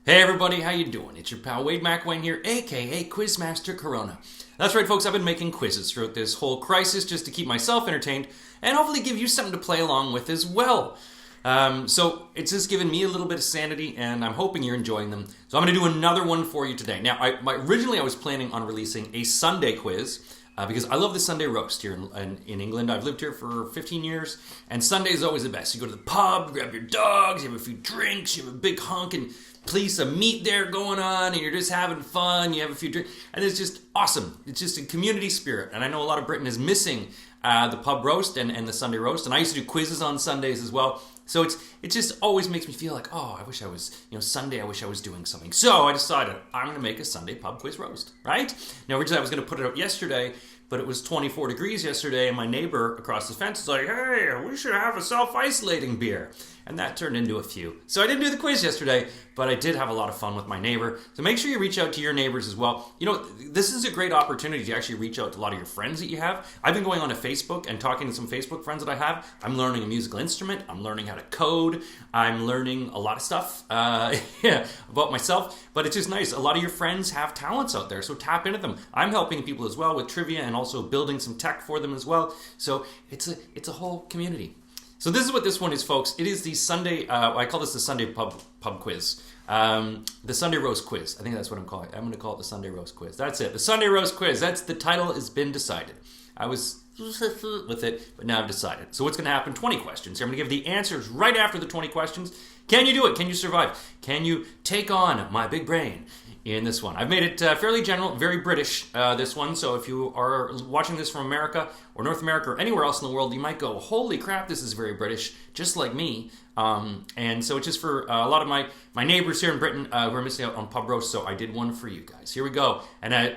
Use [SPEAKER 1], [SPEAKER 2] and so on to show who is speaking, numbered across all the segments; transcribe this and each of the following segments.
[SPEAKER 1] Hey everybody, how you doing? It's your pal Wade McElwain here, aka Quizmaster Corona. That's right folks, I've been making quizzes throughout this whole crisis just to keep myself entertained and hopefully give you something to play along with as well. So it's just given me a little bit of sanity and I'm hoping you're enjoying them. So I'm going to do another one for you today. Now, originally I was planning on releasing a Sunday quiz because I love the Sunday roast here in England. I've lived here for 15 years and Sunday is always the best. You go to the pub, grab your dogs, you have a few drinks, you have a big honkin' piece of meat there going on and you're just having fun, you have a few drinks, and it's just awesome. It's just a community spirit, and I know a lot of Britain is missing the pub roast and the Sunday roast, and I used to do quizzes on Sundays as well, so it just always makes me feel like, oh, I wish I was, Sunday, I wish I was doing something. So I decided I'm going to make a Sunday pub quiz roast, right? Now originally I was going to put it out yesterday, but it was 24 degrees yesterday, and my neighbor across the fence was like, hey, we should have a self-isolating beer. And that turned into a few. So I didn't do the quiz yesterday, but I did have a lot of fun with my neighbor. So make sure you reach out to your neighbors as well. This is a great opportunity to actually reach out to a lot of your friends that you have. I've been going on to Facebook and talking to some Facebook friends that I have. I'm learning a musical instrument. I'm learning how to code. I'm learning a lot of stuff about myself. But it's just nice. A lot of your friends have talents out there, so tap into them. I'm helping people as well with trivia and also building some tech for them as well. So it's a whole community. So this is what this one is, folks. It is the Sunday, I call this the Sunday pub quiz. The Sunday roast quiz. I think that's what I'm calling it. I'm going to call it the Sunday roast quiz. That's it. The Sunday roast quiz. That's the title has been decided. I was with it, but now I've decided. So what's going to happen? 20 questions. I'm going to give the answers right after the 20 questions. Can you do it? Can you survive? Can you take on my big brain in this one? I've made it fairly general, very British, this one. So if you are watching this from America or North America or anywhere else in the world, you might go, holy crap, this is very British, just like me. And so it's just for a lot of my neighbors here in Britain who are missing out on pub roast. So I did one for you guys. Here we go. And I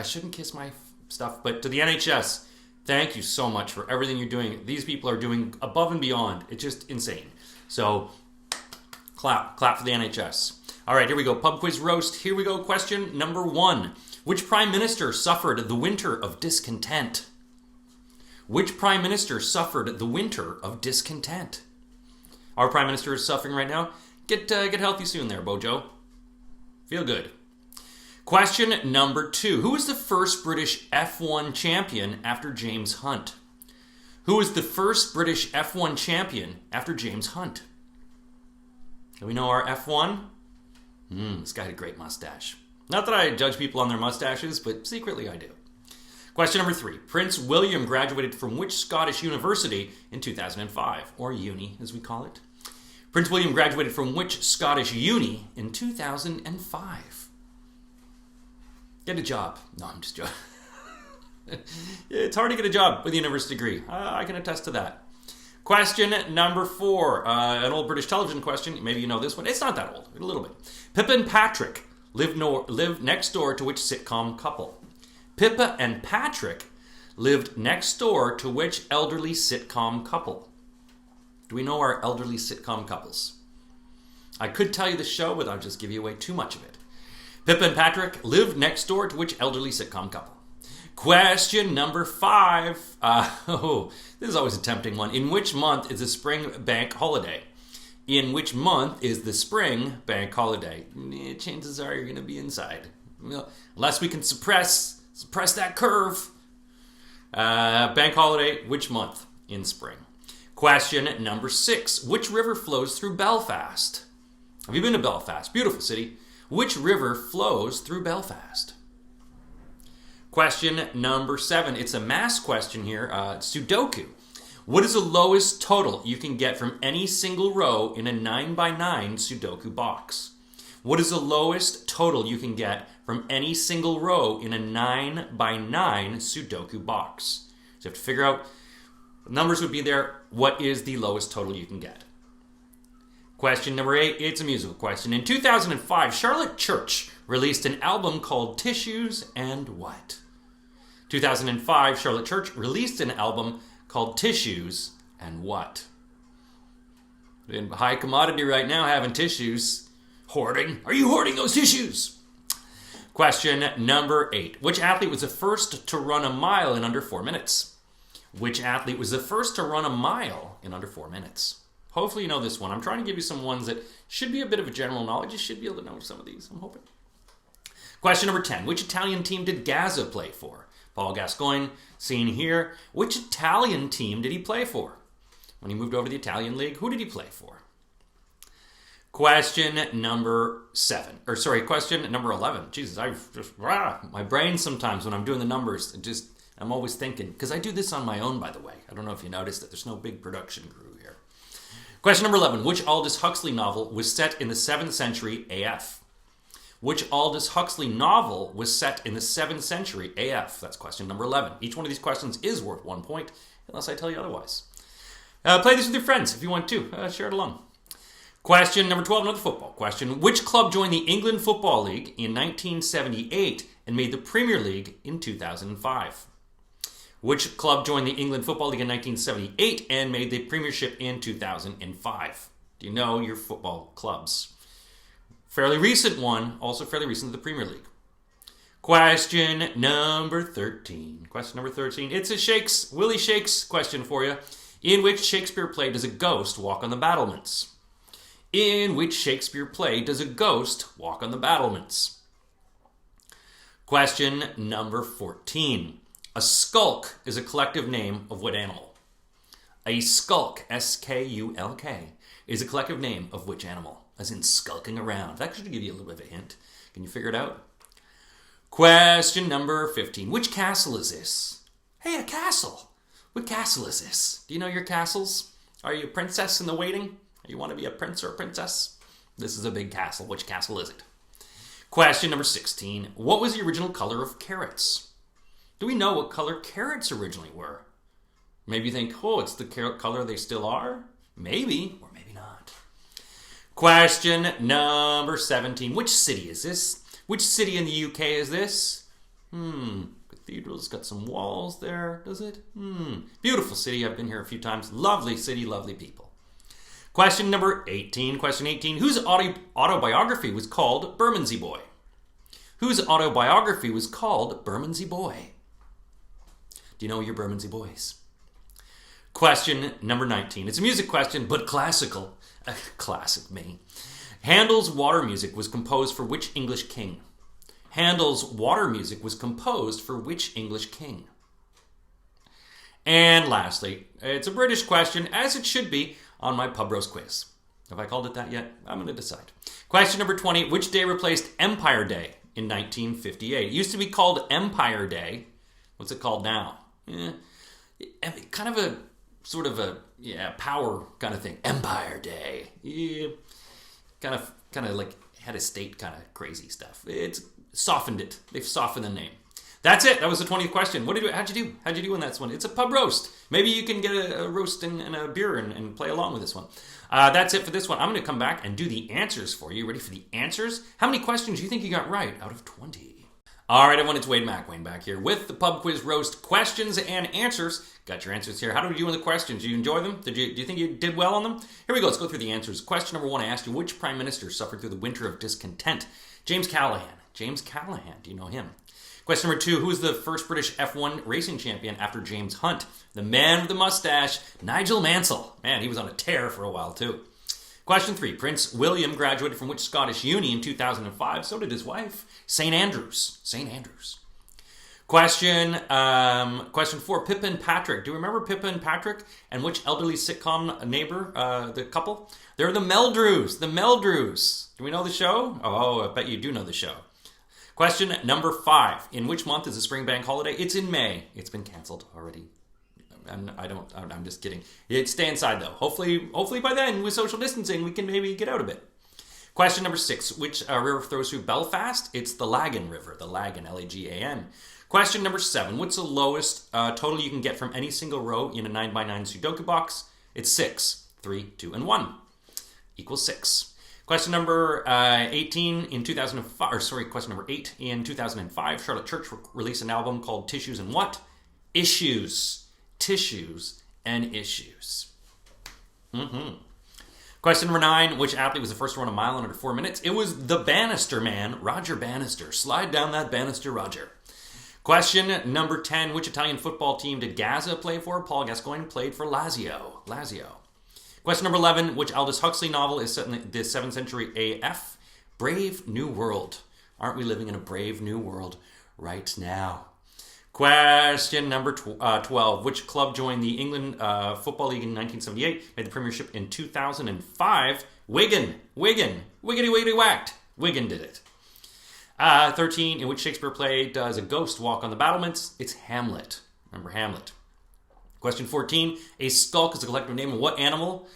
[SPEAKER 1] shouldn't kiss my stuff, but to the NHS, thank you so much for everything you're doing. These people are doing above and beyond. It's just insane. So clap for the NHS. All right, here we go. Pub quiz roast. Here we go. Question number 1. Which prime minister suffered the winter of discontent? Which prime minister suffered the winter of discontent? Our prime minister is suffering right now. Get healthy soon there, Bojo. Feel good. Question number 2. Who was the first British F1 champion after James Hunt? Who was the first British F1 champion after James Hunt? Do we know our F1? This guy had a great mustache. Not that I judge people on their mustaches, but secretly I do. Question number 3. Prince William graduated from which Scottish university in 2005? Or uni, as we call it. Prince William graduated from which Scottish uni in 2005? Get a job. No, I'm just joking. It's hard to get a job with a university degree. I can attest to that. Question number 4, an old British television question. Maybe you know this one. It's not that old, a little bit. Pippa and Patrick live next door to which sitcom couple? Pippa and Patrick lived next door to which elderly sitcom couple? Do we know our elderly sitcom couples? I could tell you the show, but I'll just give you away too much of it. Pippa and Patrick lived next door to which elderly sitcom couple? Question number 5. This is always a tempting one. In which month is the spring bank holiday? In which month is the spring bank holiday? Chances are you're going to be inside. Unless we can suppress that curve. Bank holiday, which month in spring? Question number 6. Which river flows through Belfast? Have you been to Belfast? Beautiful city. Which river flows through Belfast? Question number 7. It's a math question here. Sudoku. What is the lowest total you can get from any single row in a 9x9 Sudoku box? What is the lowest total you can get from any single row in a 9x9 Sudoku box? So you have to figure out what numbers would be there. What is the lowest total you can get? Question number 8. It's a musical question. In 2005, Charlotte Church released an album called Tissues and what? 2005, Charlotte Church released an album called Tissues and what? In high commodity right now, having tissues. Hoarding. Are you hoarding those tissues? Question number 8. Which athlete was the first to run a mile in under 4 minutes? Which athlete was the first to run a mile in under 4 minutes? Hopefully you know this one. I'm trying to give you some ones that should be a bit of a general knowledge. You should be able to know some of these, I'm hoping. Question number 10. Which Italian team did Gaza play for? Paul Gascoigne, seen here. Which Italian team did he play for? When he moved over to the Italian League, who did he play for? Question number 11. Jesus, my brain sometimes when I'm doing the numbers, I'm always thinking, because I do this on my own, by the way. I don't know if you noticed that there's no big production crew here. Question number 11. Which Aldous Huxley novel was set in the 7th century AF? Which Aldous Huxley novel was set in the 7th century AF? That's question number 11. Each one of these questions is worth 1 point, unless I tell you otherwise. Play this with your friends if you want to. Share it along. Question number 12, another football question. Which club joined the England Football League in 1978 and made the Premier League in 2005? Which club joined the England Football League in 1978 and made the Premiership in 2005? Do you know your football clubs? Fairly recent one, also fairly recent to the Premier League. Question number 13. It's a Willie Shakes question for you. In which Shakespeare play does a ghost walk on the battlements? In which Shakespeare play does a ghost walk on the battlements? Question number 14. A skulk is a collective name of what animal? A skulk, S-K-U-L-K, is a collective name of which animal? As in skulking around. That should give you a little bit of a hint. Can you figure it out? Question number 15. Which castle is this? Hey, a castle. What castle is this? Do you know your castles? Are you a princess in the waiting? You want to be a prince or a princess? This is a big castle. Which castle is it? Question number 16. What was the original color of carrots? Do we know what color carrots originally were? Maybe you think, oh, it's the carrot color they still are? Maybe, or maybe not. Question number 17. Which city is this? Which city in the UK is this? Cathedral's got some walls there, does it? Beautiful city. I've been here a few times. Lovely city, lovely people. Question number 18. Question 18. Whose autobiography was called Bermondsey Boy? Whose autobiography was called Bermondsey Boy? Do you know your Bermondsey Boys? Question number 19. It's a music question, but classical. Classic me. Handel's Water Music was composed for which English king? Handel's Water Music was composed for which English king? And lastly, it's a British question, as it should be, on my pub roast quiz. Have I called it that yet? I'm going to decide. Question number 20. Which day replaced Empire Day in 1958? It used to be called Empire Day. What's it called now? Kind of a sort of a power kind of thing. Empire Day. Kind of like head of state kind of crazy stuff. It's softened it. They've softened the name. That's it. That was the 20th question. How'd you do? How'd you do on that one? It's a pub roast. Maybe you can get a roast and a beer and play along with this one. That's it for this one. I'm going to come back and do the answers for you. Ready for the answers? How many questions do you think you got right out of 20? All right, everyone, it's Wade McElwain back here with the Pub Quiz Roast questions and answers. Got your answers here. How did we do on the questions? Did you enjoy them? Do you think you did well on them? Here we go. Let's go through the answers. Question number 1, I asked you, which Prime Minister suffered through the winter of discontent? James Callaghan. James Callaghan. Do you know him? Question number 2, who was the first British F1 racing champion after James Hunt? The man with the mustache, Nigel Mansell. Man, he was on a tear for a while, too. Question 3, Prince William graduated from which Scottish uni in 2005? So did his wife, St. Andrews. St. Andrews. Question 4, Pippa and Patrick. Do you remember Pippa and Patrick? And which elderly sitcom neighbor, the couple? They're the Meldrews. The Meldrews. Do we know the show? Oh, I bet you do know the show. Question number 5, in which month is the spring bank holiday? It's in May. It's been canceled already. I'm just kidding. Stay inside, though. Hopefully by then, with social distancing, we can maybe get out a bit. Question number 6. Which river flows through Belfast? It's the Lagan River. The Lagan, L-A-G-A-N. Question number 7. What's the lowest total you can get from any single row in a 9x9 Sudoku box? It's 6. 3, 2, and 1 equals 6. Question number 18 in 2005. Question number 8 in 2005. Charlotte Church released an album called Tissues and what? Issues. Tissues and issues. Question number 9. Which athlete was the first to run a mile in under 4 minutes? It was the Bannister man, Roger Bannister. Slide down that Bannister, Roger. Question number 10. Which Italian football team did Gaza play for? Paul Gascoigne played for Lazio. Question Question number 11, which Aldous Huxley novel is set in the 7th century AF? Brave New World. Aren't we living in a brave new world right now? Question number 12. Which club joined the England Football League in 1978? Made the Premiership in 2005? Wigan. Wiggity wiggity whacked. Wigan did it. 13. In which Shakespeare play does a ghost walk on the battlements? It's Hamlet. Remember Hamlet. Question 14. A skulk is a collective name of what animal?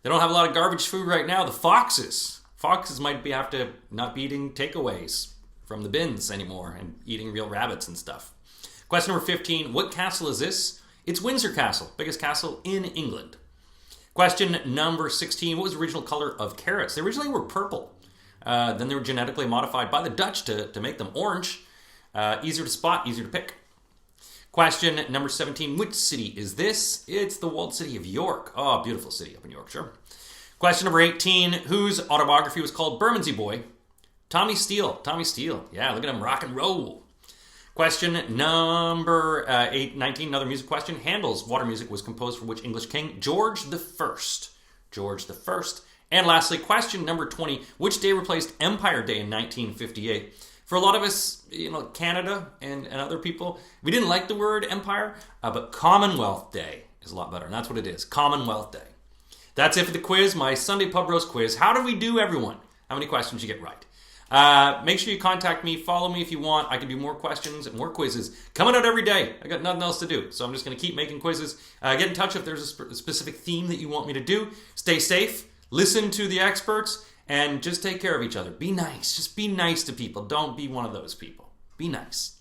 [SPEAKER 1] They don't have a lot of garbage food right now. The foxes. Foxes might have to not be eating takeaways from the bins anymore and eating real rabbits and stuff. Question number 15. What castle is this? It's Windsor Castle, biggest castle in England. Question number 16. What was the original color of carrots? They originally were purple. Then they were genetically modified by the Dutch to make them orange. Easier to spot, easier to pick. Question number 17. Which city is this? It's the walled city of York. Oh, beautiful city up in Yorkshire. Question number 18. Whose autobiography was called Bermondsey Boy? Tommy Steele. Tommy Steele. Yeah, look at him rock and roll. Question number 19. Another music question. Handel's Water Music was composed for which English king? George I. George I. And lastly, question number 20. Which day replaced Empire Day in 1958? For a lot of us, Canada and other people, we didn't like the word empire, but Commonwealth Day is a lot better, and that's what it is, Commonwealth Day. That's it for the quiz, my Sunday pub roast quiz. How did we do, everyone? How many questions did you get right? Make sure you contact me, follow me if you want. I can do more questions and more quizzes coming out every day. I got nothing else to do, so I'm just going to keep making quizzes. Get in touch if there's a specific theme that you want me to do. Stay safe, listen to the experts, and just take care of each other. Be nice. Just be nice to people. Don't be one of those people. Be nice.